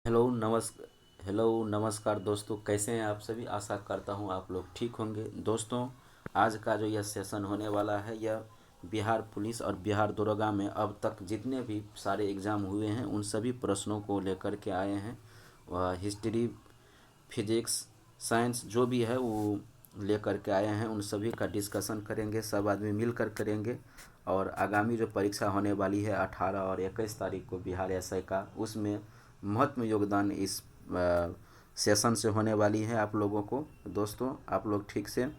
नमस्कार दोस्तों, कैसे हैं आप सभी। आशा करता हूं आप लोग ठीक होंगे। दोस्तों, आज का जो यह सेशन होने वाला है यह बिहार पुलिस और बिहार दरोगा में अब तक जितने भी सारे एग्ज़ाम हुए हैं उन सभी प्रश्नों को लेकर के आए हैं। वह हिस्ट्री, फिजिक्स, साइंस जो भी है वो लेकर के आए हैं। उन सभी का डिस्कशन करेंगे, सब आदमी मिलकर करेंगे। और आगामी जो परीक्षा होने वाली है 18 और 21 तारीख को बिहार एसआई का, उसमें महत्व योगदान इस सेशन से होने वाली है आप लोगों को। दोस्तों, आप लोग ठीक से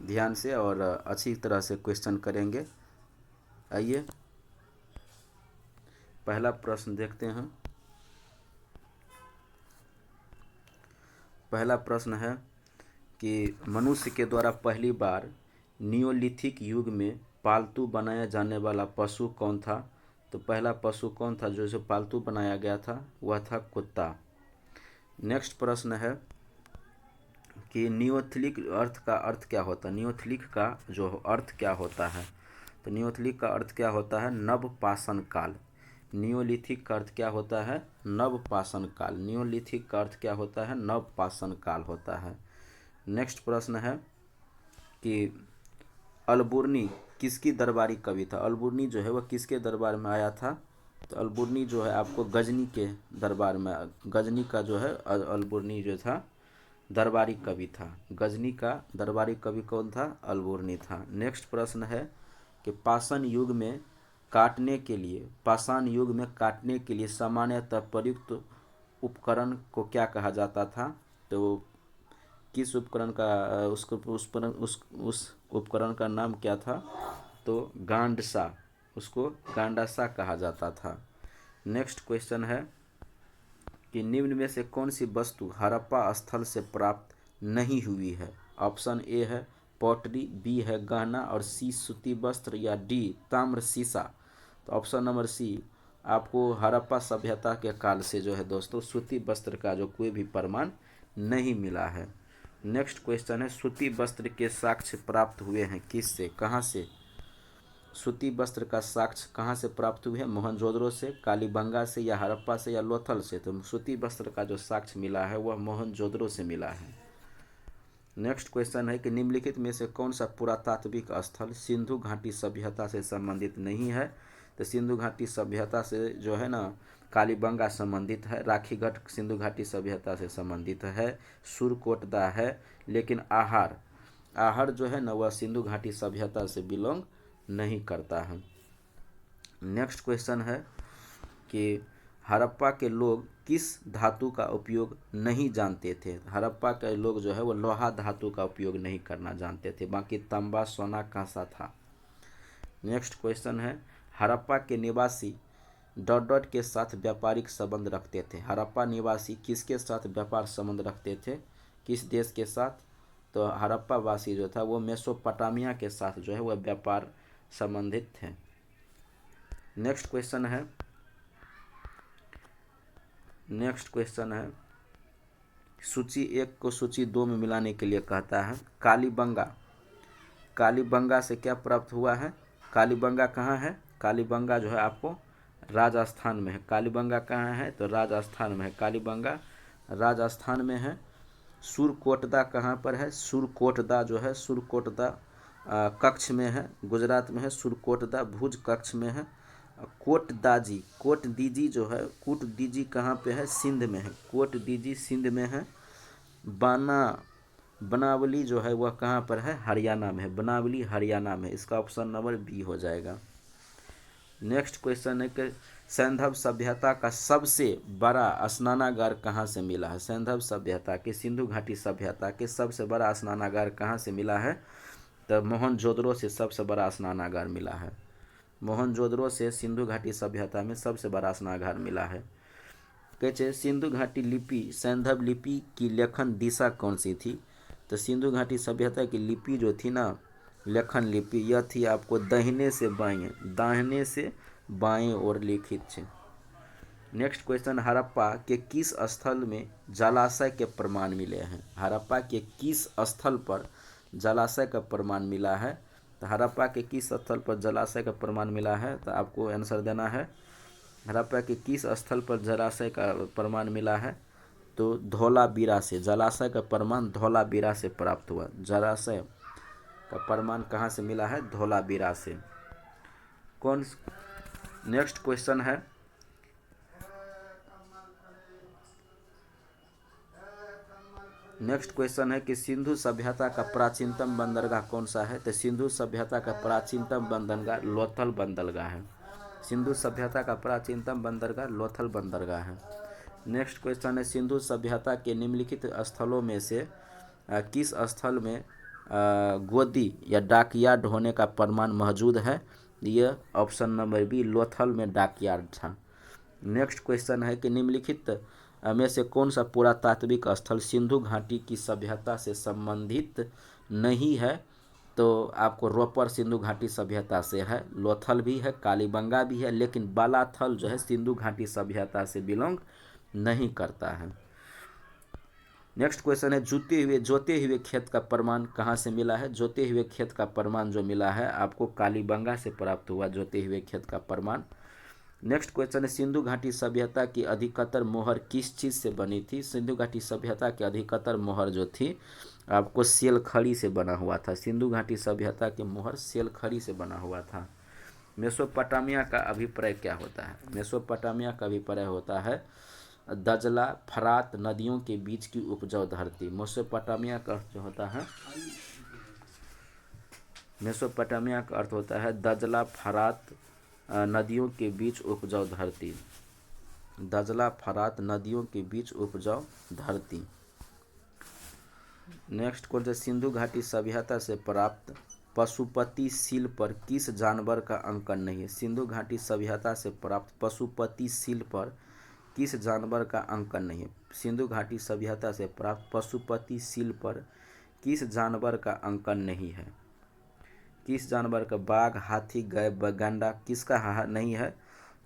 ध्यान से और अच्छी तरह से क्वेश्चन करेंगे। आइए पहला प्रश्न देखते हैं। पहला प्रश्न है कि मनुष्य के द्वारा पहली बार नियोलिथिक युग में पालतू बनाया जाने वाला पशु कौन था। तो पहला पशु कौन था जो इसे पालतू बनाया गया था, वह था कुत्ता। नेक्स्ट प्रश्न है कि नियोलिथिक अर्थ का अर्थ क्या होता है। नियोलिथिक का जो अर्थ क्या होता है, तो नियोलिथिक का अर्थ क्या होता है, नवपाषाण काल। नियोलिथिक का अर्थ क्या होता है, नवपाषाण काल। नियोलिथिक का अर्थ क्या होता है, नवपाषाण काल होता है। नेक्स्ट प्रश्न है कि अलबुर्नी किसकी दरबारी कवि था। अलबुर्नी जो है वह किसके दरबार में आया था। तो अलबुर्नी जो है आपको गजनी के दरबार में, गजनी का जो है अलबुर्नी जो था दरबारी कवि था। गजनी का दरबारी कवि कौन था, अलबुर्नी था। नेक्स्ट प्रश्न है कि पाषाण युग में काटने के लिए, पाषाण युग में काटने के लिए सामान्यतः प्रयुक्त उपकरण को क्या कहा जाता था। तो किस उपकरण का उस उपकरण का नाम क्या था, तो गांडसा, उसको गांडासा कहा जाता था। नेक्स्ट क्वेश्चन है कि निम्न में से कौन सी वस्तु हड़प्पा स्थल से प्राप्त नहीं हुई है। ऑप्शन ए है पॉटरी, बी है गहना और सी सूती वस्त्र या डी ताम्र शीशा। तो ऑप्शन नंबर सी आपको हड़प्पा सभ्यता के काल से जो है दोस्तों सूती वस्त्र का जो कोई भी प्रमाण नहीं मिला है। नेक्स्ट क्वेश्चन है सूती वस्त्र के साक्ष्य प्राप्त हुए हैं किससे, कहाँ से। सूती वस्त्र का साक्ष्य कहाँ से प्राप्त हुए हैं, मोहनजोदड़ो से, कालीबंगा से या हड़प्पा से या लोथल से। तो सूती वस्त्र का जो साक्ष्य मिला है वह मोहनजोदड़ो से मिला है। नेक्स्ट क्वेश्चन है कि निम्नलिखित में से कौन सा पुरातात्विक स्थल सिंधु घाटी सभ्यता से संबंधित नहीं है। तो सिंधु घाटी सभ्यता से जो है ना कालीबंगा संबंधित है, राखीगढ़ सिंधु घाटी सभ्यता से संबंधित है, सुरकोटदा है, लेकिन आहर आहर जो है ना वह सिंधु घाटी सभ्यता से बिलोंग नहीं करता है। नेक्स्ट क्वेश्चन है कि हड़प्पा के लोग किस धातु का उपयोग नहीं जानते थे। हड़प्पा के लोग जो है वो लोहा धातु का उपयोग नहीं करना जानते थे, बाकी तांबा, सोना, कांसा था। नेक्स्ट क्वेश्चन है हड़प्पा के निवासी डॉट डॉट के साथ व्यापारिक संबंध रखते थे। हड़प्पा निवासी किसके साथ व्यापार संबंध रखते थे, किस देश के साथ। तो हड़प्पा वासी जो था वो मेसोपोटामिया के साथ जो है वह व्यापार संबंधित थे। नेक्स्ट क्वेश्चन है सूची 1 को सूची 2 में मिलाने के लिए कहता है। कालीबंगा, कालीबंगा से क्या प्राप्त हुआ है। कालीबंगा कहाँ है, कालीबंगा जो है आपको राजस्थान में है। कालीबंगा कहाँ है, तो राजस्थान में है। कालीबंगा राजस्थान में है। सुरकोटदा कहाँ पर है, सुरकोटदा जो है सुरकोटदा कच्छ में है, गुजरात में है। सुरकोटदा भुज कच्छ में है। कोटदाजी, कोटदीजी जो है, कोटदीजी कहाँ पे है, सिंध में है। कोटदीजी सिंध में है। बाना बनावली जो है वह कहाँ पर है, हरियाणा में है। बनावली हरियाणा में, इसका ऑप्शन नंबर बी हो जाएगा। नेक्स्ट क्वेश्चन है कि सैंधव सभ्यता का सबसे बड़ा स्नानागार कहाँ से मिला है। सैंधव सभ्यता के, सिंधु घाटी सभ्यता के सबसे बड़ा स्नानागार कहाँ से मिला है। तो मोहनजोदड़ो से सबसे बड़ा स्नानागार मिला है। मोहनजोदड़ो से सिंधु घाटी सभ्यता में सबसे बड़ा स्नानागार मिला है। कहते सिंधु घाटी लिपि सैंधव लिपि की लेखन दिशा कौन सी थी। तो सिंधु घाटी सभ्यता की लिपि जो थी ना, लेखन लिपि, यह थी आपको दाहिने से बाएं, दाहिने से बाएं ओर लिखित थी। नेक्स्ट क्वेश्चन हड़प्पा के किस स्थल में जलाशय के प्रमाण मिले हैं। हड़प्पा के किस स्थल पर जलाशय का प्रमाण मिला है। तो हड़प्पा के किस स्थल पर जलाशय का प्रमाण मिला है, तो आपको आंसर देना है हड़प्पा के किस स्थल पर जलाशय का प्रमाण मिला है? तो धौलावीरा से। जलाशय का प्रमाण धौलावीरा से प्राप्त हुआ। जलाशय का प्रमाण कहाँ से मिला है? धौलावीरा से। कौन नेक्स्ट क्वेश्चन है, नेक्स्ट क्वेश्चन है कि सिंधु सभ्यता का प्राचीनतम बंदरगाह कौन सा है? तो सिंधु सभ्यता का प्राचीनतम बंदरगाह लोथल बंदरगाह है। सिंधु सभ्यता का प्राचीनतम बंदरगाह लोथल बंदरगाह है। नेक्स्ट क्वेश्चन है, सिंधु सभ्यता के निम्नलिखित स्थलों में से किस स्थल में गोदी या डाकयार्ड होने का प्रमाण मौजूद है? यह ऑप्शन नंबर बी लोथल में डाकयार्ड था। नेक्स्ट क्वेश्चन है कि निम्नलिखित में से कौन सा पुरातात्विक स्थल सिंधु घाटी की सभ्यता से संबंधित नहीं है? तो आपको रोपर सिंधु घाटी सभ्यता से है, लोथल भी है, कालीबंगा भी है, लेकिन बालाथल जो है सिंधु घाटी सभ्यता से बिलोंग नहीं करता है। नेक्स्ट क्वेश्चन है, जोते हुए खेत का प्रमाण कहाँ से मिला है? जोते हुए खेत का प्रमाण जो मिला है आपको कालीबंगा से प्राप्त हुआ जोते हुए खेत का प्रमाण। नेक्स्ट क्वेश्चन है, सिंधु घाटी सभ्यता की अधिकतर मोहर किस चीज़ से बनी थी? सिंधु घाटी सभ्यता की अधिकतर मोहर जो थी आपको सेलखड़ी से बना हुआ था। सिंधु घाटी सभ्यता की मोहर सेलखड़ी से बना हुआ था। मेसोपोटामिया का अभिप्राय क्या होता है? मेसोपोटामिया का अभिप्राय होता है दजला फरात नदियों के बीच की उपजाऊ धरती। मेसोपोटामिया का अर्थ जो होता है, मेसोपोटामिया का अर्थ होता है दजला फरात नदियों के बीच उपजाऊ धरती। दजला फरात नदियों के बीच उपजाऊ धरती। नेक्स्ट कौन से सिंधु घाटी सभ्यता से प्राप्त पशुपति सील पर किस जानवर का अंकन नहीं है? सिंधु घाटी सभ्यता से प्राप्त पशुपति सील पर किस जानवर का अंकन नहीं है? सिंधु घाटी सभ्यता से प्राप्त पशुपति सील पर किस जानवर का अंकन नहीं है? किस जानवर का? बाघ, हाथी, गाय, गैंडा, किसका नहीं है?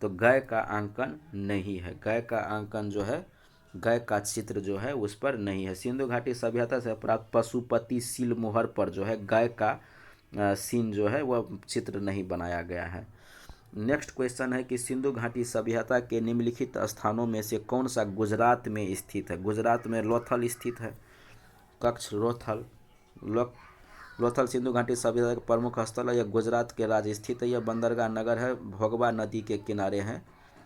तो गाय का अंकन नहीं है। गाय का अंकन जो है, गाय का चित्र जो है उस पर नहीं है। सिंधु घाटी सभ्यता से प्राप्त पशुपति सील मोहर पर जो है गाय का सीन जो है वह चित्र नहीं बनाया गया है। नेक्स्ट क्वेश्चन है कि सिंधु घाटी सभ्यता के निम्नलिखित स्थानों में से कौन सा गुजरात में स्थित है? गुजरात में लोथल स्थित है। कच्छ, लोथल। लोथल सिंधु घाटी सभ्यता का प्रमुख स्थल है। यह गुजरात के राज्य स्थित है। यह बंदरगाह नगर है, भोगवा नदी के किनारे है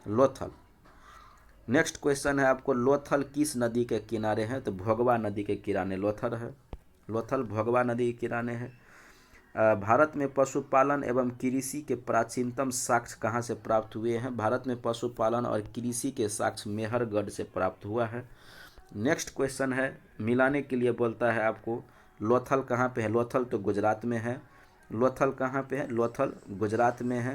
लोथल। नेक्स्ट क्वेश्चन है आपको, लोथल किस नदी के किनारे है? तो भोगवा नदी के किनारे लोथल है। लोथल भोगवा नदी के किनारे है। भारत में पशुपालन एवं कृषि के प्राचीनतम साक्ष्य कहाँ से प्राप्त हुए हैं? भारत में पशुपालन और कृषि के साक्ष्य मेहरगढ़ से प्राप्त हुआ है। नेक्स्ट क्वेश्चन है, मिलाने के लिए बोलता है आपको, लोथल कहाँ पे है? लोथल तो गुजरात में है। लोथल कहाँ पे है? लोथल गुजरात में है।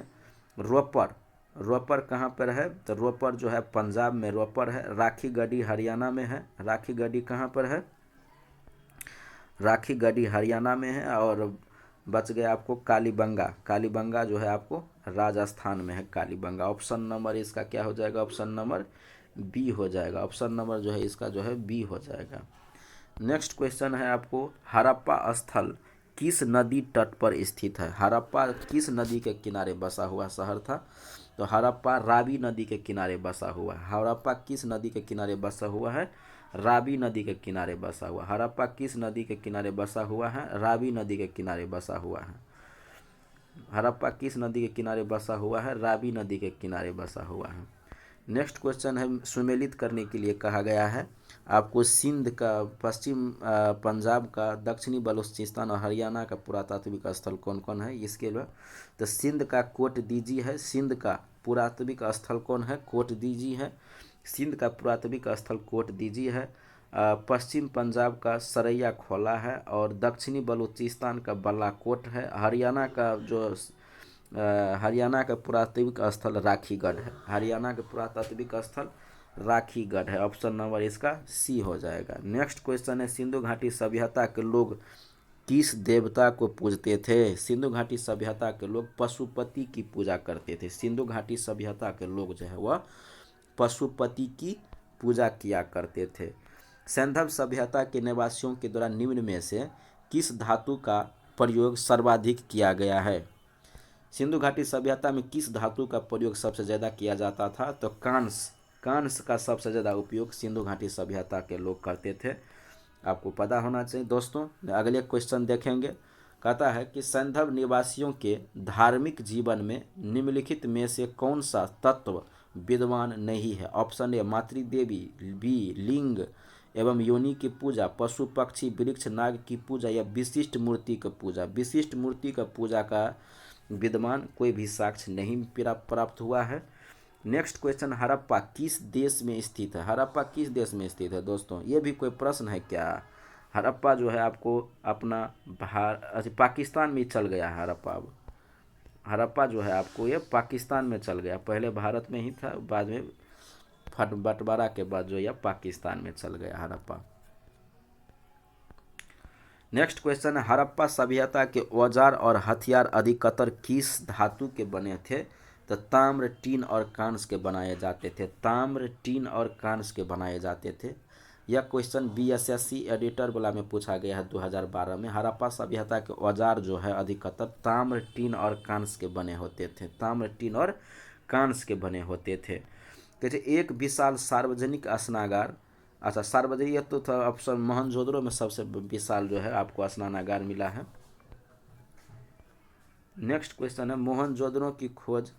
रोपर, रोपर कहाँ पर है? तो रोपर जो है पंजाब में रोपर है। राखी गढ़ी हरियाणा में है। राखी गढ़ी कहाँ पर है? राखी गढ़ी हरियाणा में है। और बच गया आपको कालीबंगा। कालीबंगा जो है आपको राजस्थान में है कालीबंगा। ऑप्शन नंबर इसका क्या हो जाएगा? ऑप्शन नंबर बी हो जाएगा। ऑप्शन नंबर जो है इसका जो है बी हो जाएगा। नेक्स्ट क्वेश्चन है आपको, हड़प्पा स्थल किस नदी तट पर स्थित है? हड़प्पा किस नदी के किनारे बसा हुआ शहर था? तो हड़प्पा रावी नदी के किनारे बसा हुआ है। हड़प्पा किस नदी के किनारे बसा हुआ है? रावी नदी के किनारे बसा हुआ। हड़प्पा किस नदी के किनारे बसा हुआ है? रावी नदी के किनारे बसा हुआ है। हड़प्पा किस नदी के किनारे बसा हुआ है? रावी नदी के किनारे बसा हुआ है। नेक्स्ट क्वेश्चन है, सुमेलित करने के लिए कहा गया है आपको सिंध का, पश्चिम पंजाब का, दक्षिणी बलूचिस्तान और हरियाणा का पुरातात्विक स्थल कौन कौन है? इसके लिए तो सिंध का कोट दीजी है। सिंध का पुरातात्विक स्थल कौन है? कोट दीजी है। सिंध का पुरातात्विक स्थल कोट दीजी है। पश्चिम पंजाब का सरैया खोला है और दक्षिणी बलूचिस्तान का बालाकोट है। हरियाणा का पुरातात्विक स्थल राखीगढ़ है। हरियाणा का पुरातात्विक स्थल राखीगढ़ है। ऑप्शन नंबर इसका सी हो जाएगा। नेक्स्ट क्वेश्चन है, सिंधु घाटी सभ्यता के लोग किस देवता को पूजते थे? सिंधु घाटी सभ्यता के लोग पशुपति की पूजा करते थे। सिंधु घाटी सभ्यता के लोग जो है वह पशुपति की पूजा किया करते थे। सैंधव सभ्यता के निवासियों के द्वारा निम्न में से किस धातु का प्रयोग सर्वाधिक किया गया है? सिंधु घाटी सभ्यता में किस धातु का प्रयोग सबसे ज़्यादा किया जाता था? तो कांस का सबसे ज़्यादा उपयोग सिंधु घाटी सभ्यता के लोग करते थे। आपको पता होना चाहिए। दोस्तों अगले क्वेश्चन देखेंगे। कहता है कि सैंधव निवासियों के धार्मिक जीवन में निम्नलिखित में से कौन सा तत्व विद्यमान नहीं है? ऑप्शन ए मातृदेवी, बी लिंग एवं योनि की पूजा, पशु पक्षी वृक्ष नाग की पूजा या विशिष्ट मूर्ति की पूजा। विशिष्ट मूर्ति का पूजा का विद्यमान कोई भी साक्ष्य नहीं प्राप्त हुआ है। नेक्स्ट क्वेश्चन, हड़प्पा किस देश में स्थित है? हड़प्पा किस देश में स्थित है? दोस्तों ये भी कोई प्रश्न है क्या? हड़प्पा जो है आपको अपना पाकिस्तान में चल गया है। हड़प्पा जो है आपको ये पाकिस्तान में चल गया। पहले भारत में ही था, बाद में बंटवारा के बाद जो यह पाकिस्तान में चल गया हड़प्पा। नेक्स्ट क्वेश्चन है, हड़प्पा सभ्यता के औजार और हथियार अधिकतर किस धातु के बने थे? तो ताम्र, टीन और कांस के बनाए जाते थे। ताम्र, टीन और कांस के बनाए जाते थे। यह क्वेश्चन BSSC एडिटर वाला में पूछा गया है 2012 में। हड़प्पा सभ्यता के औजार जो है अधिकतर ताम्र, टीन और कांस के बने होते थे। ताम्र, टीन और कांस के बने होते थे। कहते एक विशाल सार्वजनिक स्नानागार, अच्छा सार्वजनिक तो था ऑप्शन मोहनजोदड़ो में सबसे विशाल जो है आपको स्नानागार मिला है। नेक्स्ट क्वेश्चन है, मोहनजोदड़ो की खोज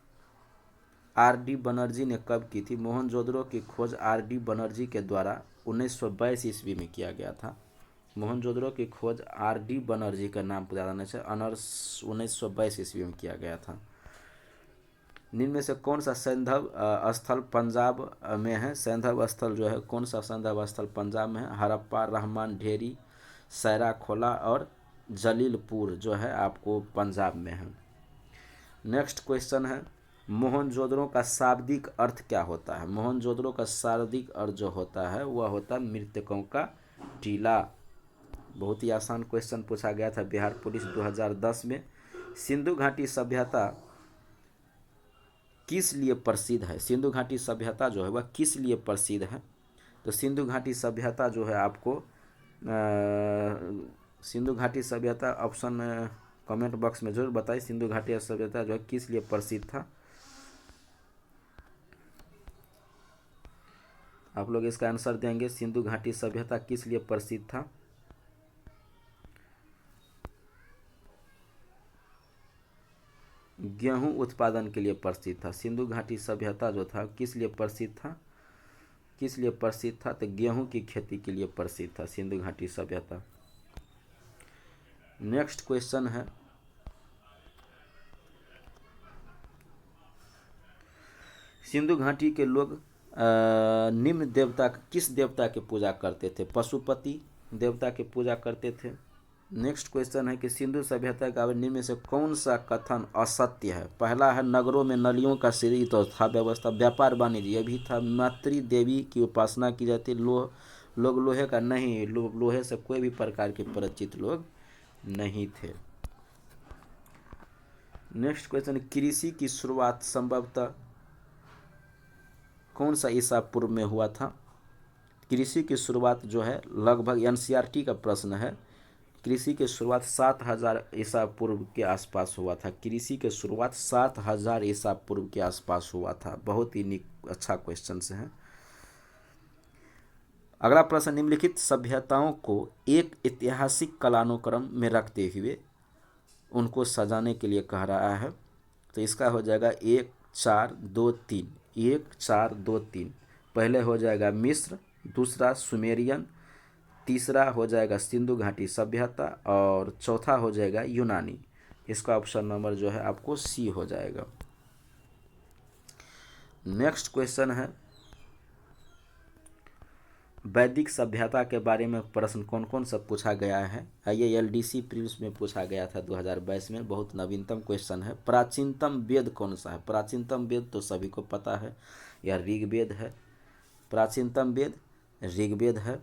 RD बनर्जी ने कब की थी? मोहनजोदड़ो की खोज RD बनर्जी के द्वारा 1922 ईस्वी में किया गया था। मोहनजोदड़ो की खोज RD बनर्जी का नाम जाने से 1922 ईस्वी में किया गया था। निम्न में से कौन सा सैंधव स्थल पंजाब में है? सैंधव स्थल जो है कौन सा सैंधव स्थल पंजाब में है? हड़प्पा, रहमान ढेरी, सैरा खोला और जलीलपुर जो है आपको पंजाब में है। नेक्स्ट क्वेश्चन है, मोहनजोदड़ो का शाब्दिक अर्थ क्या होता है? मोहनजोदड़ो का शाब्दिक अर्थ जो होता है वह होता है मृतकों का टीला। बहुत ही आसान क्वेश्चन पूछा गया था बिहार पुलिस 2010 में। सिंधु घाटी सभ्यता किस लिए प्रसिद्ध है? सिंधु घाटी सभ्यता जो है वह किस लिए प्रसिद्ध है? तो सिंधु घाटी सभ्यता जो है आपको सिंधु घाटी सभ्यता ऑप्शन कमेंट बॉक्स में जरूर बताइए। सिंधु घाटी सभ्यता जो है किस लिए प्रसिद्ध था? आप लोग इसका आंसर देंगे। सिंधु घाटी सभ्यता किस लिए प्रसिद्ध था? गेहूं उत्पादन के लिए प्रसिद्ध था। सिंधु घाटी सभ्यता जो था किस लिए प्रसिद्ध था? किस लिए प्रसिद्ध था? तो गेहूं की खेती के लिए प्रसिद्ध था सिंधु घाटी सभ्यता। नेक्स्ट क्वेश्चन है, सिंधु घाटी के लोग निम्न देवता किस देवता की पूजा करते थे? पशुपति देवता की पूजा करते थे। नेक्स्ट क्वेश्चन है कि सिंधु सभ्यता का निम्न में से कौन सा कथन असत्य है? पहला है नगरों में नलियों का सीधी तो था व्यवस्था। व्यापार वाणिज्य ये भी था। मातृ देवी की उपासना की जाती। लोग लोहे का नहीं, लोहे से कोई भी प्रकार के परिचित लोग नहीं थे। नेक्स्ट क्वेश्चन, कृषि की शुरुआत संभवतः कौन सा ईसा पूर्व में हुआ था? कृषि की शुरुआत जो है लगभग NCERT का प्रश्न है। कृषि की शुरुआत 7000 ईसा पूर्व के आसपास हुआ था। कृषि की शुरुआत 7000 ईसा पूर्व के आसपास हुआ था। बहुत ही अच्छा क्वेश्चन है। अगला प्रश्न, निम्नलिखित सभ्यताओं को एक ऐतिहासिक कालानुक्रम में रखते हुए उनको सजाने के लिए कह रहा है। तो इसका हो जाएगा 1 4 2 3। 1 4 2 3। पहले हो जाएगा मिस्र, दूसरा सुमेरियन, तीसरा हो जाएगा सिंधु घाटी सभ्यता और चौथा हो जाएगा यूनानी। इसका ऑप्शन नंबर जो है आपको C हो जाएगा। नेक्स्ट क्वेश्चन है, वैदिक सभ्यता के बारे में प्रश्न कौन कौन सा पूछा गया है? ये LDC प्रीलिम्स में पूछा गया था 2022 में। बहुत नवीनतम क्वेश्चन है। प्राचीनतम वेद कौन सा है? प्राचीनतम वेद तो सभी को पता है, यह ऋग्वेद है। प्राचीनतम वेद ऋग्वेद है।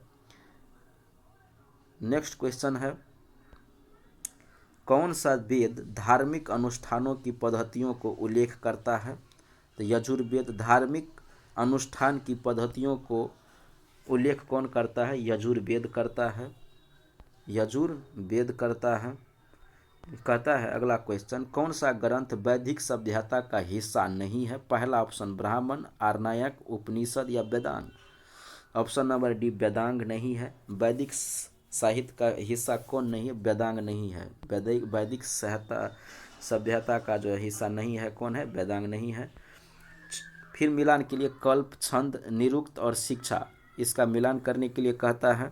नेक्स्ट क्वेश्चन है, कौन सा वेद धार्मिक अनुष्ठानों की पद्धतियों को उल्लेख करता है? तो यजुर्वेद। धार्मिक अनुष्ठान की पद्धतियों को उल्लेख कौन करता है? यजुर्वेद करता है। यजुर्वेद करता है। कहता है अगला क्वेश्चन, कौन सा ग्रंथ वैदिक सभ्यता का हिस्सा नहीं है? पहला ऑप्शन ब्राह्मण, आरण्यक, उपनिषद या Vedang. Option number D Vedang नहीं है। वैदिक साहित्य का हिस्सा कौन नहीं है? वेदांग नहीं है। वैदिक सभ्यता का जो हिस्सा नहीं है कौन है? वेदांग नहीं है। फिर मिलान के लिए कल्प, छंद, निरुक्त और शिक्षा, इसका मिलान करने के लिए कहता है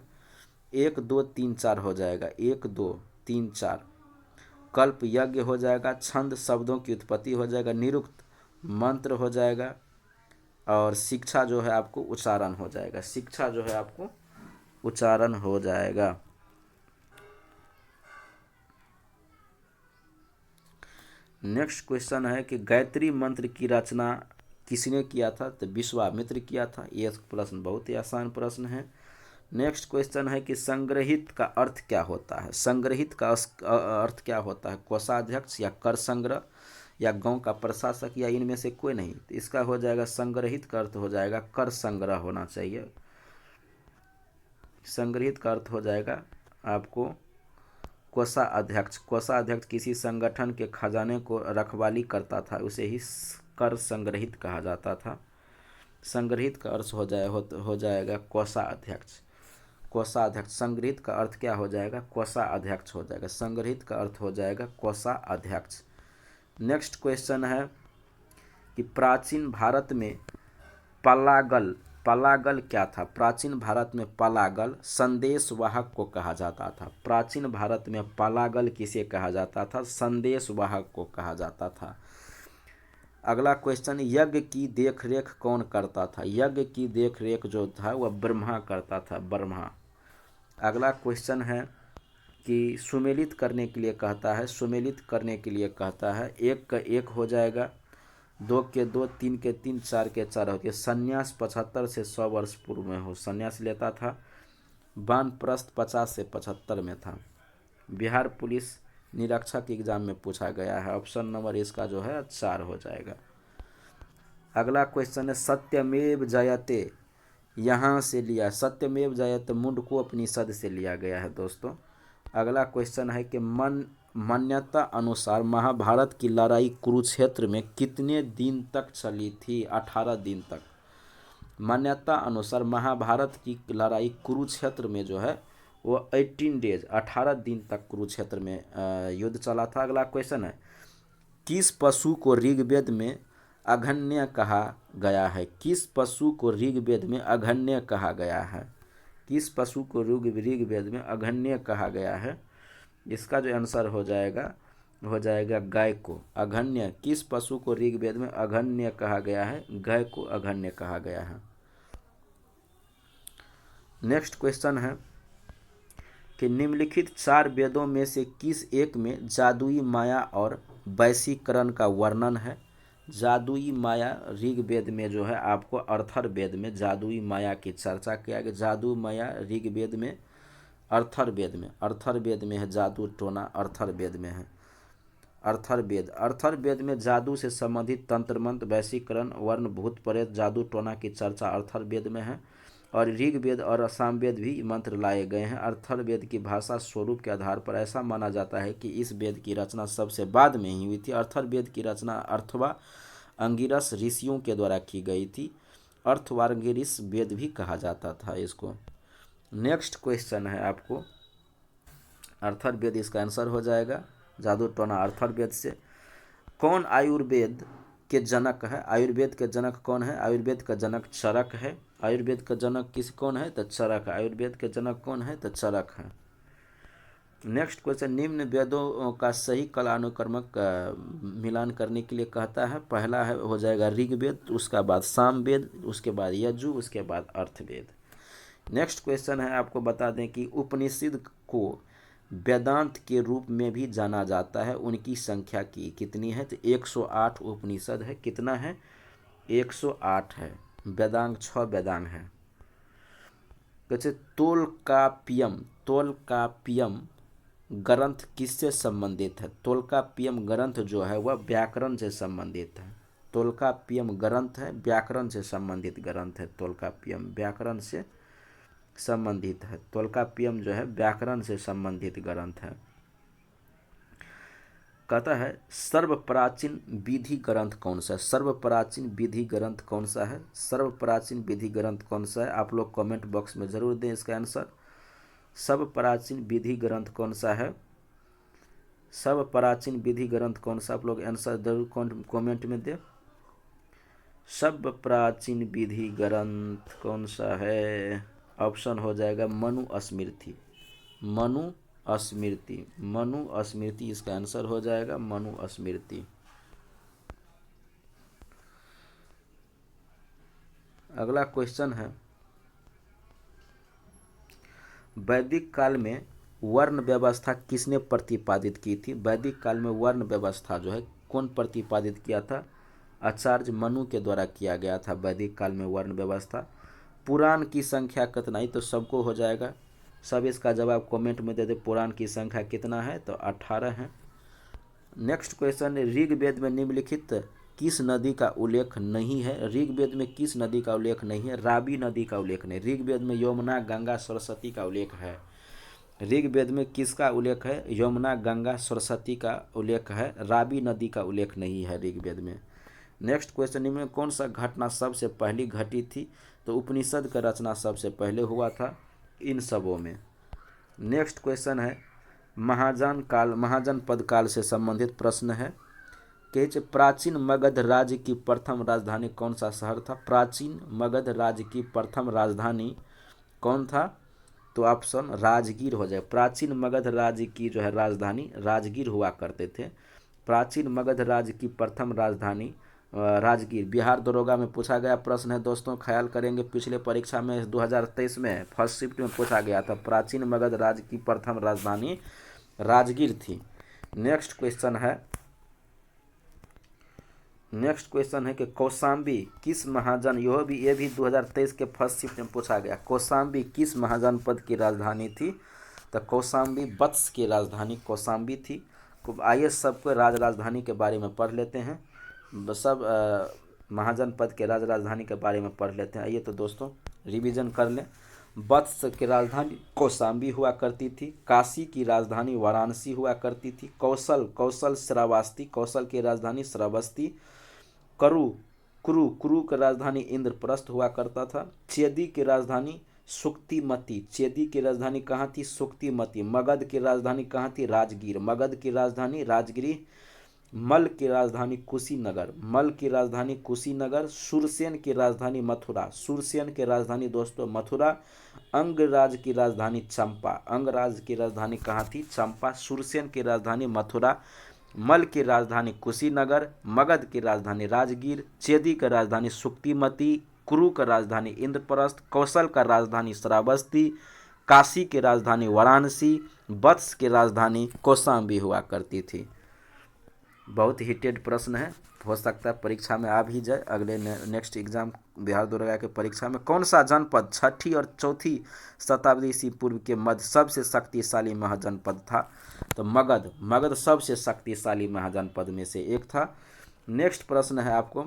1 2 3 4 हो जाएगा। 1 2 3 4 कल्प यज्ञ हो जाएगा, छंद शब्दों की उत्पत्ति हो जाएगा, निरुक्त मंत्र हो जाएगा और शिक्षा जो है आपको उच्चारण हो जाएगा। शिक्षा जो है आपको उच्चारण हो जाएगा। नेक्स्ट क्वेश्चन है कि गायत्री मंत्र की रचना किसने किया था? तो विश्वामित्र किया था। ये प्रश्न बहुत ही आसान प्रश्न है। नेक्स्ट क्वेश्चन है कि संग्रहित का अर्थ क्या होता है? संग्रहित का अर्थ क्या होता है? कोषाध्यक्ष या कर संग्रह या गांव का प्रशासक या इनमें से कोई नहीं? तो इसका हो जाएगा संग्रहित का अर्थ हो जाएगा कर संग्रह होना चाहिए। संग्रहित का अर्थ हो जाएगा आपको कोषाध्यक्ष। कोषाध्यक्ष किसी संगठन के खजाने को रखवाली करता था, उसे ही कर संग्रहित कहा जाता था। संग्रहित का अर्थ हो जाएगा कोषाध्यक्ष। कोषाध्यक्ष संग्रहित का अर्थ क्या हो जाएगा? कोषाध्यक्ष हो जाएगा। संग्रहित का अर्थ हो जाएगा कोषाध्यक्ष। नेक्स्ट क्वेश्चन है कि प्राचीन भारत में पलागल, पलागल क्या था? प्राचीन भारत में पलागल संदेश वाहक को कहा जाता था। प्राचीन भारत में पलागल किसे कहा जाता था? संदेश वाहक को कहा जाता था। अगला क्वेश्चन, यज्ञ की देखरेख कौन करता था? यज्ञ की देखरेख जो था वह ब्रह्मा करता था, ब्रह्मा। अगला क्वेश्चन है कि सुमेलित करने के लिए कहता है, सुमेलित करने के लिए कहता है 1 का 1 हो जाएगा, 2 के 2, 3 के 3, 4 के 4 होती है। संन्यास 75 से 100 वर्ष पूर्व में हो संन्यास लेता था। वानप्रस्थ 50 से 75 में था। बिहार पुलिस निरीक्षक एग्जाम में पूछा गया है। ऑप्शन नंबर इसका जो है 4 हो जाएगा। अगला क्वेश्चन है सत्यमेव जयते, यहाँ से लिया। सत्यमेव जयते मुंडको उपनिषद से लिया गया है दोस्तों। अगला क्वेश्चन है कि मान्यता अनुसार महाभारत की लड़ाई कुरुक्षेत्र में कितने दिन तक चली थी? 18 दिन तक। मान्यता अनुसार महाभारत की लड़ाई कुरुक्षेत्र में जो है वो 18 डेज, 18 दिन तक कुरुक्षेत्र में युद्ध चला था। अगला क्वेश्चन है किस पशु को ऋग्वेद में अघन्य कहा गया है? किस पशु को ऋग्वेद में अघन्य कहा गया है? किस पशु को ऋग्वेद में अघन्य कहा गया है? इसका जो आंसर हो जाएगा गाय को। अघन्य, किस पशु को ऋग्वेद में अघन्य कहा गया है? गाय को अघन्य कहा गया है। नेक्स्ट क्वेश्चन है कि निम्नलिखित 4 वेदों में से किस एक में जादुई माया और वैशीकरण का वर्णन है? जादुई माया ऋग्वेद में जो है आपको अर्थर्वेद में जादुई माया की चर्चा किया गया। जादू माया ऋग्वेद में, अर्थर्वेद में है जादू टोना, अर्थर्वेद में है। अर्थर्वेद में जादू से संबंधित तंत्र मंत्र, वैशीकरण, वर्ण, भूत प्रेत, जादू टोना की चर्चा अर्थर्वेद में है। और ऋग्वेद और सामवेद भी मंत्र लाए गए हैं। अर्थर्वेद की भाषा स्वरूप के आधार पर ऐसा माना जाता है कि इस वेद की रचना सबसे बाद में ही हुई थी। अर्थर्वेद की रचना अर्थवा अंगिरस ऋषियों के द्वारा की गई थी। अर्थवांगिरस वेद भी कहा जाता था इसको। नेक्स्ट क्वेश्चन है आपको अर्थर्वेद, इसका आंसर हो जाएगा जादू टोना अर्थर्वेद से। कौन आयुर्वेद के जनक है? आयुर्वेद के जनक कौन है? आयुर्वेद का जनक चरक है। आयुर्वेद का जनक कौन है? तो चरक है। आयुर्वेद के जनक कौन है? तो चरक है। नेक्स्ट क्वेश्चन, निम्न वेदों का सही कालानुक्रमिक मिलान करने के लिए कहता है। पहला है हो जाएगा ऋग्वेद, उसके बाद सामवेद, उसके बाद यजु, उसके बाद अर्थवेद। नेक्स्ट क्वेश्चन है आपको बता दें कि उपनिषद को वेदांत के रूप में भी जाना जाता है। उनकी संख्या कितनी है? तो 108 उपनिषद है। कितना है? 108 है। वेदांग 6 वेदांग है। कैसे तोलकाप्पियम ग्रंथ किससे संबंधित है? तोलकाप्पियम ग्रंथ जो है वह व्याकरण से संबंधित है। तोलकाप्पियम ग्रंथ है व्याकरण से संबंधित ग्रंथ है। तोलकाप्पियम व्याकरण से संबंधित है। तोलकाप्पियम जो है व्याकरण से संबंधित ग्रंथ है। कहता है सर्व प्राचीन विधि ग्रंथ कौन सा है, सर्व प्राचीन विधि ग्रंथ कौन सा है, सर्व प्राचीन विधि ग्रंथ कौन सा है, आप लोग कमेंट बॉक्स में ज़रूर दें इसका आंसर। सर्व प्राचीन विधि ग्रंथ कौन सा है, सर्व प्राचीन विधि ग्रंथ कौन सा, आप लोग आंसर जरूर कमेंट में दें। सर्व प्राचीन विधि ग्रंथ कौन सा है, ऑप्शन हो जाएगा मनुस्मृति, मनुस्मृति, मनुस्मृति इसका आंसर हो जाएगा, मनुस्मृति। अगला क्वेश्चन है वैदिक काल में वर्ण व्यवस्था किसने प्रतिपादित की थी, वैदिक काल में वर्ण व्यवस्था जो है कौन प्रतिपादित किया था, आचार्य मनु के द्वारा किया गया था वैदिक काल में वर्ण व्यवस्था। पुराण की संख्या कितना, ही तो सबको हो जाएगा, सब इसका जवाब कमेंट में दे दे, पुराण की संख्या कितना है, तो 18 है। नेक्स्ट क्वेश्चन है ऋग्वेद में निम्नलिखित किस नदी का उल्लेख नहीं है, ऋग्वेद में किस नदी का उल्लेख नहीं है, रावी नदी का उल्लेख नहीं, ऋग्वेद में यमुना गंगा सरस्वती का उल्लेख है, ऋग्वेद में किसका उल्लेख है, यमुना गंगा सरस्वती का उल्लेख है, रावी नदी का उल्लेख नहीं है ऋग्वेद में। नेक्स्ट क्वेश्चन में कौन सा घटना सबसे पहली घटी थी, तो उपनिषद का रचना सबसे पहले हुआ था इन सबों में। नेक्स्ट क्वेश्चन है महाजनपद काल से संबंधित प्रश्न है कि प्राचीन मगध राज्य की प्रथम राजधानी कौन सा शहर था, प्राचीन मगध राज्य की प्रथम राजधानी कौन था, तो ऑप्शन राजगीर हो जाए। प्राचीन मगध राज्य की जो है राजधानी राजगीर हुआ करते थे, प्राचीन मगध राज्य की प्रथम राजधानी राजगीर। बिहार दरोगा में पूछा गया प्रश्न है दोस्तों, ख्याल करेंगे पिछले परीक्षा में 2023 में फर्स्ट शिफ्ट में पूछा गया था, प्राचीन मगध राज्य की प्रथम राजधानी राजगीर थी। नेक्स्ट क्वेश्चन है कि कौशाम्बी किस महाजन, ये भी 2023 के फर्स्ट शिफ्ट में पूछा गया, कौशाम्बी किस महाजनपद की राजधानी थी, तो कौशाम्बी वत्स की राजधानी कौशाम्बी थी। आइए सबको राजधानी के बारे में पढ़ लेते हैं, सब महाजनपद के राजधानी के बारे में पढ़ लेते हैं। आइए तो दोस्तों रिवीजन कर लें। वत्स की राजधानी कौशाम्बी हुआ करती थी, काशी की राजधानी वाराणसी हुआ करती थी, कौशल श्रावस्ती, कौशल की राजधानी श्रावस्ती, कुरु की राजधानी इंद्रप्रस्थ हुआ करता था, चेदी की राजधानी सुक्तिमती, चेदी की राजधानी कहाँ थी, सुक्तिमती, मगध की राजधानी कहाँ थी, राजगीर, मगध की राजधानी राजगिरी, मल की राजधानी कुशीनगर, सुरसेन की राजधानी मथुरा, सुरसेन की राजधानी दोस्तों मथुरा, अंगराज की राजधानी चंपा, अंगराज की राजधानी कहाँ थी, चंपा, सुरसेन की राजधानी मथुरा, मल की राजधानी कुशीनगर, मगध की राजधानी राजगीर, चेदी की राजधानी सुक्तिमती, कुरु का राजधानी इंद्रप्रस्थ, कौशल का राजधानी श्रावस्ती, काशी की राजधानी वाराणसी, वत्स की राजधानी कौशाम्बी हुआ करती थी। बहुत हिटेड प्रश्न है, हो सकता है परीक्षा में आ भी जाए अगले नेक्स्ट एग्जाम बिहार दरोगा के परीक्षा में। कौन सा जनपद 6ठी और 4ठी शताब्दी ईस्वी पूर्व के मध्य सबसे शक्तिशाली महाजनपद था, तो मगध सबसे शक्तिशाली महाजनपद में से एक था। नेक्स्ट प्रश्न है आपको,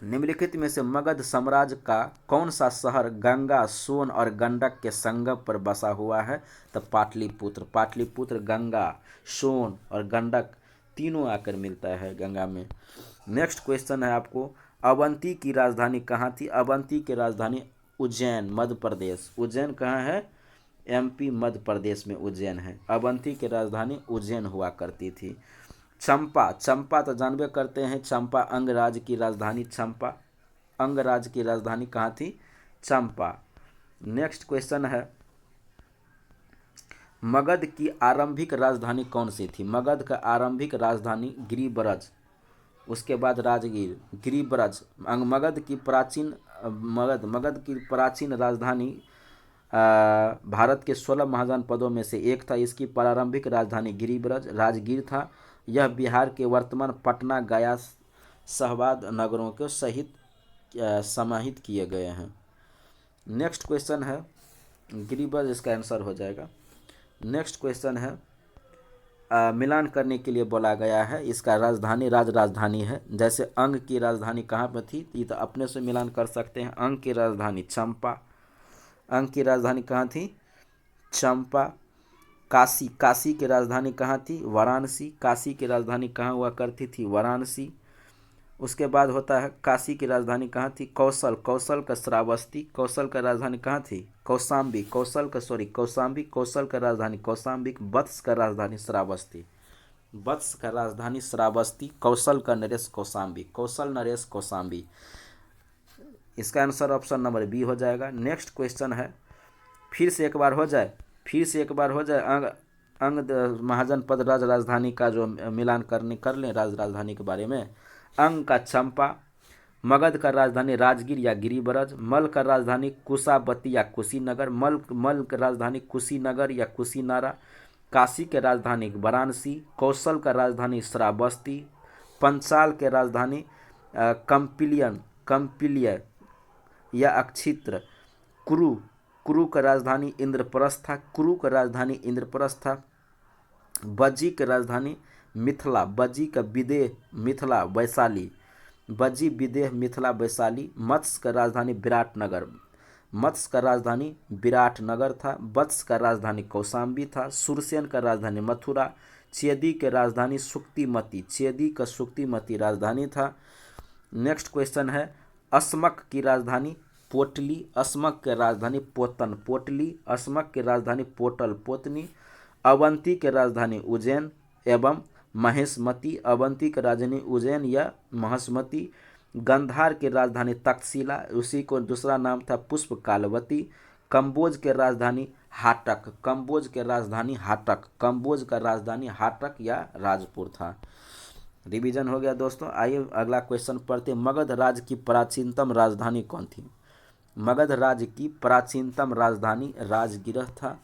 निम्नलिखित में से मगध साम्राज्य का कौन सा शहर गंगा, सोन और गंडक के संगम पर बसा हुआ है, तो पाटलिपुत्र गंगा, सोन और गंडक तीनों आकर मिलता है गंगा में। नेक्स्ट क्वेश्चन है आपको, अवंती की राजधानी कहाँ थी, अवंती की राजधानी उज्जैन मध्य प्रदेश, उज्जैन कहाँ है, एमपी मध्य प्रदेश में उज्जैन है, अवंती की राजधानी उज्जैन हुआ करती थी। चंपा तो जानबे करते हैं, चंपा अंगराज की राजधानी, अंगराज की राजधानी कहाँ थी, चंपा। नेक्स्ट क्वेश्चन है, मगध की आरंभिक राजधानी कौन सी थी, मगध का आरंभिक राजधानी गिरिब्रज, उसके बाद राजगीर, गिरिब्रज। मगध की प्राचीन राजधानी भारत के 16 महाजनपदों में से एक था, इसकी प्रारंभिक राजधानी गिरिब्रज राजगीर था। यह बिहार के वर्तमान पटना, गया, शाहाबाद नगरों के सहित समाहित किए गए हैं। नेक्स्ट क्वेश्चन है, गिरिब्रज इसका आंसर हो जाएगा। नेक्स्ट क्वेश्चन है, मिलान करने के लिए बोला गया है, इसका राजधानी राजधानी है, जैसे अंग की राजधानी कहाँ पर थी, ये तो अपने से मिलान कर सकते हैं, अंग की राजधानी चंपा, अंग की राजधानी कहाँ थी, चंपा। काशी, काशी की राजधानी कहाँ थी? वाराणसी। काशी की राजधानी कहाँ हुआ करती थी? वाराणसी। उसके बाद होता है काशी की राजधानी कहाँ थी? कौशल, कौशल का श्रावस्ती। कौशल का राजधानी कहाँ थी? कौशाम्बी। कौशाम्बी। कौशल का राजधानी कौशाम्बी। वत्स का राजधानी श्रावस्ती। वत्स का राजधानी श्रावस्ती। कौशल का नरेश कौशाम्बी। कौशल नरेश कौशाम्बी। इसका आंसर ऑप्शन नंबर बी हो जाएगा। नेक्स्ट क्वेश्चन है, फिर से एक बार हो जाए अंग महाजनपद राजधानी का जो मिलान कर लें राजधानी के बारे में। अंग का चंपा, मगध का राजधानी राजगीर या गिरिब्रज, मल का राजधानी कुशावती या कुशीनगर, मल का राजधानी कुशीनगर या कुशीनारा, काशी के राजधानी वाराणसी, कौशल का राजधानी श्रावस्ती, पंचाल के राजधानी कंपिलिय या अक्षित्र, कुरु का राजधानी इंद्रप्रस्थ था। कुरु का राजधानी इंद्रप्रस्थ था। बज्जी की राजधानी मिथिला, बज्जी का विदेह मिथिला वैशाली, बज्जी विदेह मिथिला वैशाली। मत्स्य का राजधानी विराटनगर, मत्स्य का राजधानी विराटनगर था। वत्स का राजधानी कौशाम्बी था। सुरसेन का राजधानी मथुरा। चेदी के राजधानी सुक्तिमती, चेदी का सुक्तिमती राजधानी था। नेक्स्ट क्वेश्चन है, अस्मक की राजधानी पोटली, अस्मक की राजधानी पोतन, पोटली। अस्मक की राजधानी पोटल, पोतनी। अवंती के राजधानी उज्जैन एवं महेशमती, अवंती की राजधानी उज्जैन या महेशमती। गंधार की राजधानी तक्षशिला, उसी को दूसरा नाम था पुष्पकालवती। कंबोज के राजधानी हाटक, कंबोज के राजधानी हाटक, कंबोज का राजधानी हाटक या राजपुर था। रिवीजन हो गया दोस्तों। आइए अगला क्वेश्चन पढ़ते। मगध राज्य की प्राचीनतम राजधानी कौन थी? मगध राज्य की प्राचीनतम राजधानी राजगीर था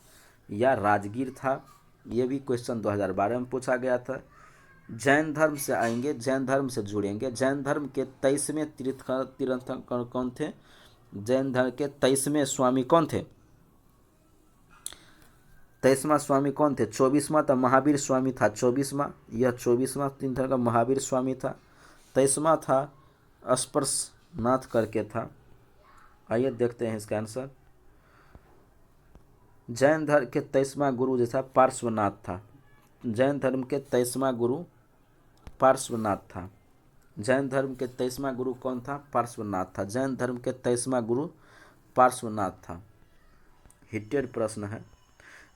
या राजगीर था। ये भी क्वेश्चन 2012 में पूछा गया था। जैन धर्म से आएंगे, जैन धर्म से जुड़ेंगे। जैन धर्म के 23वें तीर्थंकर कौन थे? जैन धर्म के 23वें स्वामी कौन थे? 23वां स्वामी कौन थे? 24वां था महावीर स्वामी था। 24वां, यह 24वां तीर्थंकर का महावीर स्वामी था। 23वां था स्पर्शनाथ करके था। आइए देखते हैं इसका आंसर। जैन धर्म के 23वां गुरु जैसा पार्श्वनाथ था। जैन धर्म के 23वां गुरु पार्श्वनाथ था। जैन धर्म के 23वां गुरु कौन था? पार्श्वनाथ था। जैन धर्म के 23वां गुरु पार्श्वनाथ था। हिटेड प्रश्न है।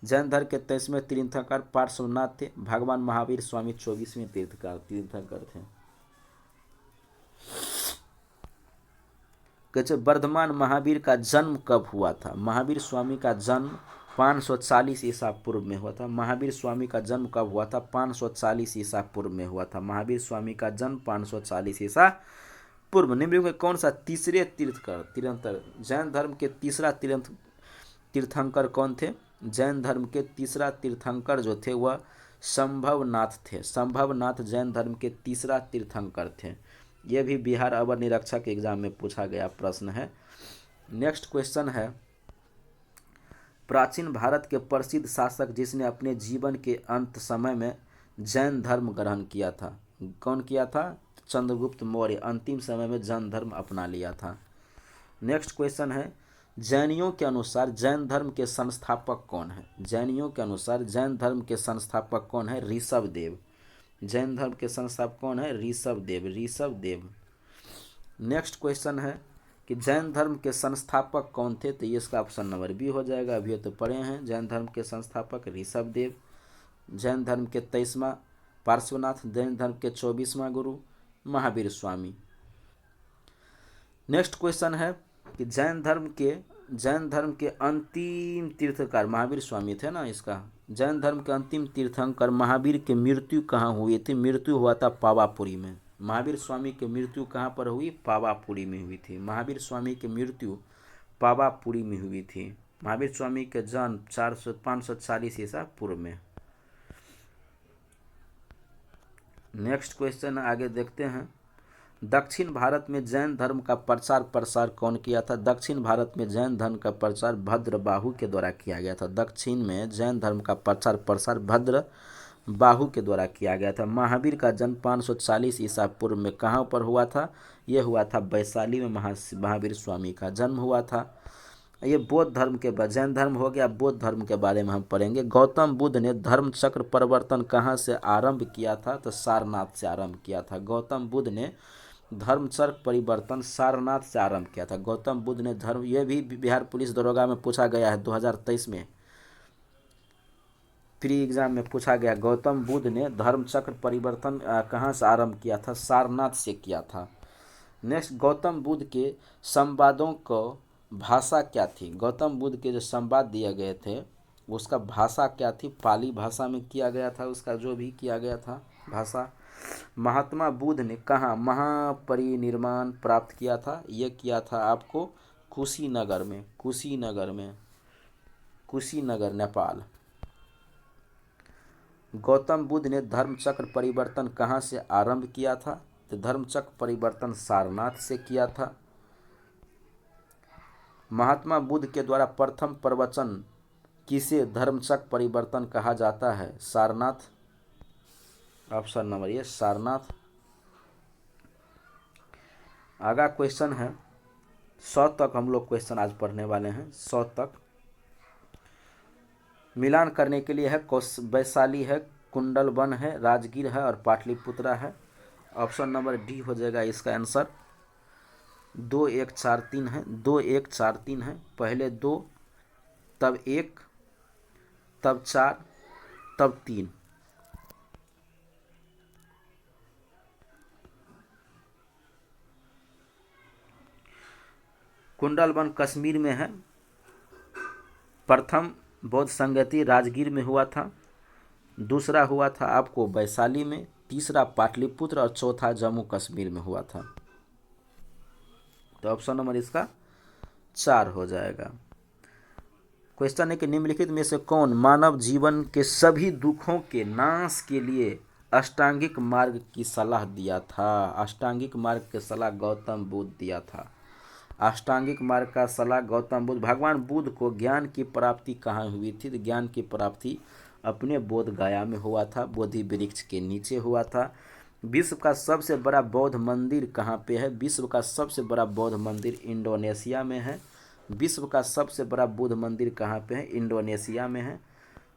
जैन धर्म के 23वें तीर्थंकर पार्श्वनाथ थे। भगवान महावीर स्वामी 24वें तीर्थंकर थे। कहते वर्धमान महावीर का जन्म कब हुआ था? महावीर स्वामी का जन्म 540 ईसा पूर्व में हुआ था। महावीर स्वामी का जन्म कब हुआ था? 540 ईसा पूर्व में हुआ था। महावीर स्वामी का जन्म 540 ईसा पूर्व। निम्न में कौन सा तीसरे तीर्थंकर जैन धर्म के तीसरा तीर्थंकर कौन थे? जैन धर्म के तीसरा तीर्थंकर जो थे वह संभवनाथ थे। संभवनाथ जैन धर्म के तीसरा तीर्थंकर थे। यह भी बिहार अवर निरीक्षक एग्जाम में पूछा गया प्रश्न है। नेक्स्ट क्वेश्चन है, प्राचीन भारत के प्रसिद्ध शासक जिसने अपने जीवन के अंत समय में जैन धर्म ग्रहण किया था, कौन किया था? चंद्रगुप्त मौर्य अंतिम समय में जैन धर्म अपना लिया था। नेक्स्ट क्वेश्चन है, जैनियों के अनुसार जैन धर्म के संस्थापक कौन है? जैनियों के अनुसार जैन धर्म के संस्थापक कौन है? ऋषभदेव। जैन धर्म के संस्थापक कौन है? ऋषभदेव, ऋषभदेव। नेक्स्ट क्वेश्चन है कि जैन धर्म के संस्थापक कौन थे? तो ये इसका ऑप्शन नंबर बी हो जाएगा। अभी तो पढ़े हैं। जैन धर्म के संस्थापक ऋषभदेव। जैन धर्म के 23वां पार्श्वनाथ। जैन धर्म के 24वां गुरु महावीर स्वामी। नेक्स्ट क्वेश्चन है कि जैन धर्म के अंतिम तीर्थंकर महावीर स्वामी थे ना। इसका जैन धर्म के अंतिम तीर्थंकर महावीर की मृत्यु कहाँ हुई थी? मृत्यु हुआ था पावापुरी में। महावीर स्वामी की मृत्यु कहाँ पर हुई? पावापुरी में हुई थी। महावीर स्वामी की मृत्यु पावापुरी में हुई थी। महावीर स्वामी के जन्म 540 ईसा पूर्व में। नेक्स्ट क्वेश्चन आगे देखते हैं। दक्षिण भारत में जैन धर्म का प्रचार प्रसार कौन किया था? दक्षिण भारत में जैन धर्म का प्रचार भद्रबाहु के द्वारा किया गया था। दक्षिण में जैन धर्म का प्रचार प्रसार भद्रबाहु के द्वारा किया गया था। महावीर का जन्म 540 ईसा पूर्व में कहाँ पर हुआ था? यह हुआ था वैशाली में महावीर स्वामी का जन्म हुआ था। ये बौद्ध धर्म के बाद जैन धर्म हो गया, बौद्ध धर्म के बारे में हम पढ़ेंगे। गौतम बुद्ध ने धर्म चक्र परिवर्तन कहाँ से आरंभ किया था? तो सारनाथ से आरंभ किया था। गौतम बुद्ध ने धर्म चक्र परिवर्तन सारनाथ से आरंभ किया था। गौतम बुद्ध ने धर्म, ये भी बिहार पुलिस दरोगा में पूछा गया है 2023 में, प्री एग्जाम में पूछा गया। गौतम बुद्ध ने धर्म चक्र परिवर्तन कहाँ से आरंभ किया था? सारनाथ से किया था। नेक्स्ट, गौतम बुद्ध के संवादों को भाषा क्या थी? गौतम बुद्ध के जो संवाद दिए गए थे उसका भाषा क्या थी? पाली भाषा में किया गया था, उसका जो भी किया गया था भाषा। महात्मा बुद्ध ने कहाँ महापरिनिर्वाण प्राप्त किया था? ये किया था आपको कुशीनगर में, कुशीनगर नेपाल। गौतम बुद्ध ने धर्म चक्र परिवर्तन कहाँ से आरंभ किया था? तो धर्म चक्र परिवर्तन सारनाथ से किया था। महात्मा बुद्ध के द्वारा प्रथम प्रवचन किसे धर्म चक्र परिवर्तन कहा जाता है? सारनाथ। ऑप्शन नंबर ये सारनाथ। आगा क्वेश्चन है 100 तक हम लोग क्वेश्चन आज पढ़ने वाले हैं, 100 तक। मिलान करने के लिए है वैशाली है, कुंडलवन है, राजगीर है और पाटलिपुत्रा है। ऑप्शन नंबर डी हो जाएगा इसका आंसर। 2 1 4 3 है, 2 1 4 3 है। पहले 2, तब 1, तब 4, तब 3। कुंडलवन कश्मीर में है। प्रथम बौद्ध संगति राजगीर में हुआ था, दूसरा हुआ था आपको वैशाली में, तीसरा पाटलिपुत्र और चौथा जम्मू कश्मीर में हुआ था। तो ऑप्शन नंबर इसका 4 हो जाएगा। क्वेश्चन है कि निम्नलिखित में से कौन मानव जीवन के सभी दुखों के नाश के लिए अष्टांगिक मार्ग की सलाह दिया था? अष्टांगिक मार्ग की सलाह गौतम बुद्ध दिया था। अष्टांगिक मार्ग का सलाह गौतम बुद्ध। भगवान बुद्ध को ज्ञान की प्राप्ति कहाँ हुई थी? तो ज्ञान की प्राप्ति अपने बोध गया में हुआ था, बोधि वृक्ष के नीचे हुआ था। विश्व का सबसे बड़ा बौद्ध मंदिर कहाँ पे है? विश्व का सबसे बड़ा बौद्ध मंदिर इंडोनेशिया में है। विश्व का सबसे बड़ा बुद्ध मंदिर कहाँ पे है? इंडोनेशिया में है।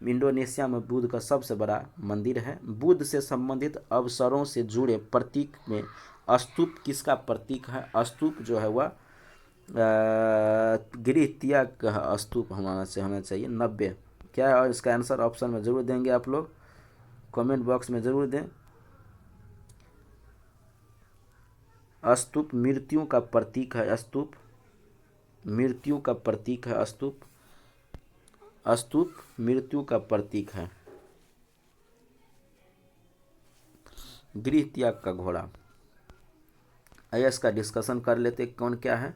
इंडोनेशिया में बुद्ध का सबसे बड़ा मंदिर है। बुद्ध से संबंधित अवसरों से जुड़े प्रतीक में स्तूप किसका प्रतीक है? स्तूप जो है वह गृह त्याग का स्तूप होना चाहिए। 90 क्या है? और इसका आंसर ऑप्शन में जरूर देंगे आप लोग, कमेंट बॉक्स में जरूर दें। स्तूप मृत्यु का प्रतीक है। स्तूप मृत्यु का प्रतीक है। स्तूप मृत्यु का प्रतीक है। गृह त्याग का घोड़ा। आइए इसका डिस्कशन कर लेते कौन क्या है।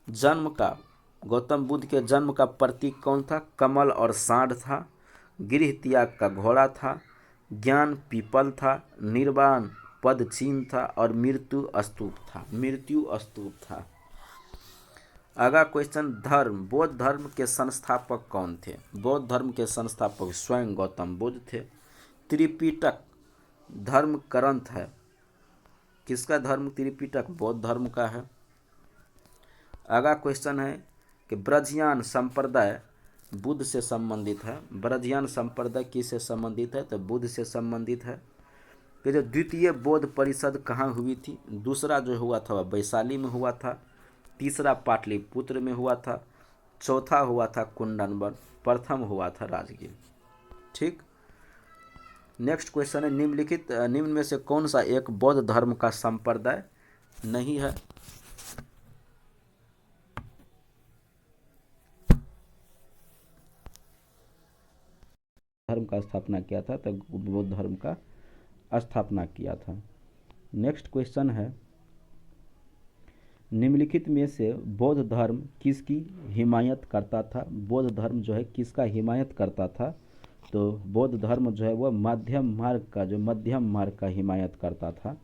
जन्म का, गौतम बुद्ध के जन्म का प्रतीक कौन था? कमल और सांड था। गृह त्याग का घोड़ा था। ज्ञान पीपल था। निर्वाण पद चिन्ह था और मृत्यु स्तूप था। आगा क्वेश्चन, धर्म, बौद्ध धर्म के संस्थापक कौन थे? बौद्ध धर्म के संस्थापक स्वयं गौतम बुद्ध थे। त्रिपिटक धर्म ग्रंथ है, किसका धर्म? त्रिपिटक बौद्ध धर्म का है। आगा क्वेश्चन है कि ब्रजयान संप्रदाय बुद्ध से संबंधित है। ब्रजयान संप्रदाय किससे संबंधित है? तो बुद्ध से संबंधित है। कि जो द्वितीय बौद्ध परिषद कहाँ हुई थी? दूसरा जो हुआ था वह वैशाली में हुआ था। तीसरा पाटलिपुत्र में हुआ था। चौथा हुआ था कुंडलवन। प्रथम हुआ था राजगीर। ठीक। नेक्स्ट क्वेश्चन है, निम्न में से कौन सा एक बौद्ध धर्म का संप्रदाय नहीं है? धर्म का स्थापना किया था, तो बौद्ध धर्म का स्थापना किया था। नेक्स्ट क्वेश्चन है, निम्नलिखित में से बौद्ध धर्म किसकी हिमायत करता था? बौद्ध धर्म जो है किसका हिमायत करता था? तो बौद्ध धर्म जो है वह मध्यम मार्ग का हिमायत करता था।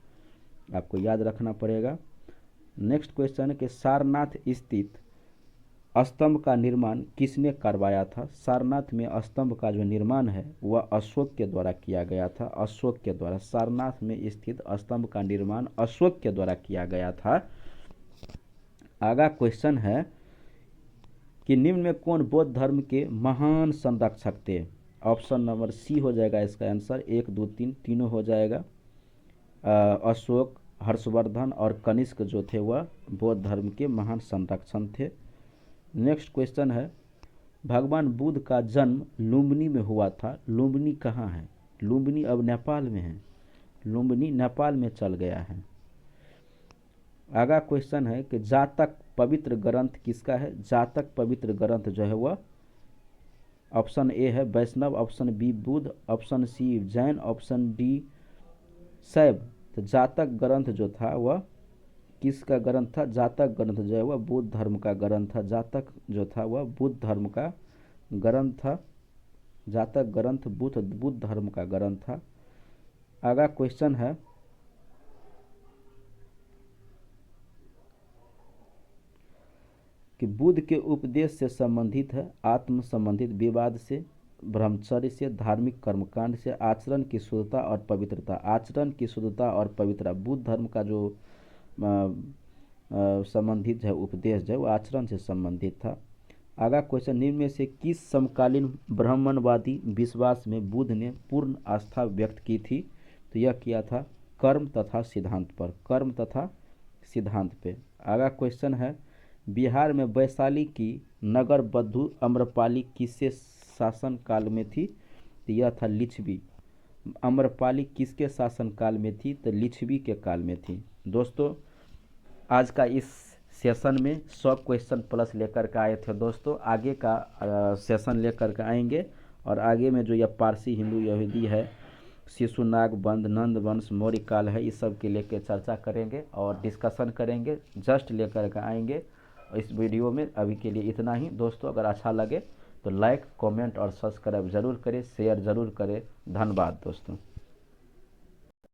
आपको याद रखना पड़ेगा। नेक्स्ट क्वेश्चन है कि सारनाथ स्थित स्तंभ का निर्माण किसने करवाया था? सारनाथ में स्तंभ का जो निर्माण है वह अशोक के द्वारा किया गया था। अशोक के द्वारा सारनाथ में स्थित स्तंभ का निर्माण अशोक के द्वारा किया गया था। आगा क्वेश्चन है, कि निम्न में कौन बौद्ध धर्म के महान संरक्षक थे। ऑप्शन नंबर सी हो जाएगा इसका आंसर, 1 2 3 तीनों हो जाएगा। अशोक, हर्षवर्धन और कनिष्क जो थे वह बौद्ध धर्म के महान संरक्षक थे। नेक्स्ट क्वेश्चन है, भगवान बुद्ध का जन्म लुम्बिनी में हुआ था। लुम्बिनी कहाँ है? लुम्बिनी अब नेपाल में है, लुम्बिनी नेपाल में चल गया है। आगा क्वेश्चन है कि जातक पवित्र ग्रंथ किसका है? जातक पवित्र ग्रंथ जो है वह ऑप्शन ए है Vaishnav, option B Buddha, option C Jain, option D Shaiva. तो जातक ग्रंथ जो था वह किसका ग्रंथ था? जातक ग्रंथ जो है वह बुद्ध धर्म का ग्रंथ था। जातक जो था वह बुद्ध धर्म का ग्रंथ था। जातक ग्रंथ बुद्ध धर्म का ग्रंथ था। आगा क्वेश्चन है कि बुद्ध के उपदेश से संबंधित है, आत्म संबंधित, विवाद से, ब्रह्मचर्य से, धार्मिक कर्मकांड से, आचरण की शुद्धता और पवित्रता। आचरण की शुद्धता और पवित्रता बुद्ध धर्म का जो संबंधित है उपदेश जो है वो आचरण से संबंधित था। आगा क्वेश्चन, निम्न में से किस समकालीन ब्राह्मणवादी विश्वास में बुद्ध ने पूर्ण आस्था व्यक्त की थी? तो यह किया था कर्म तथा सिद्धांत पर, कर्म तथा सिद्धांत पे। आगा क्वेश्चन है, बिहार में वैशाली की नगर बधू अम्रपाली किसके शासन काल में थी? तो यह था लिच्छवी। अम्रपाली किसके शासन काल में थी? तो लिच्छवी के काल में थी। दोस्तों आज का इस सेशन में 100 क्वेश्चन प्लस लेकर के आए थे दोस्तों। आगे का सेशन लेकर के आएंगे और आगे में जो यह पारसी, हिंदू, यहूदी है, शिशुनाग वंश, नंद वंश, मौर्य काल है, इस सब के लेकर चर्चा करेंगे और डिस्कशन करेंगे, जस्ट लेकर के आएंगे इस वीडियो में। अभी के लिए इतना ही दोस्तों। अगर अच्छा लगे तो लाइक, कमेंट और सब्सक्राइब ज़रूर करें, शेयर ज़रूर करें। धन्यवाद दोस्तों।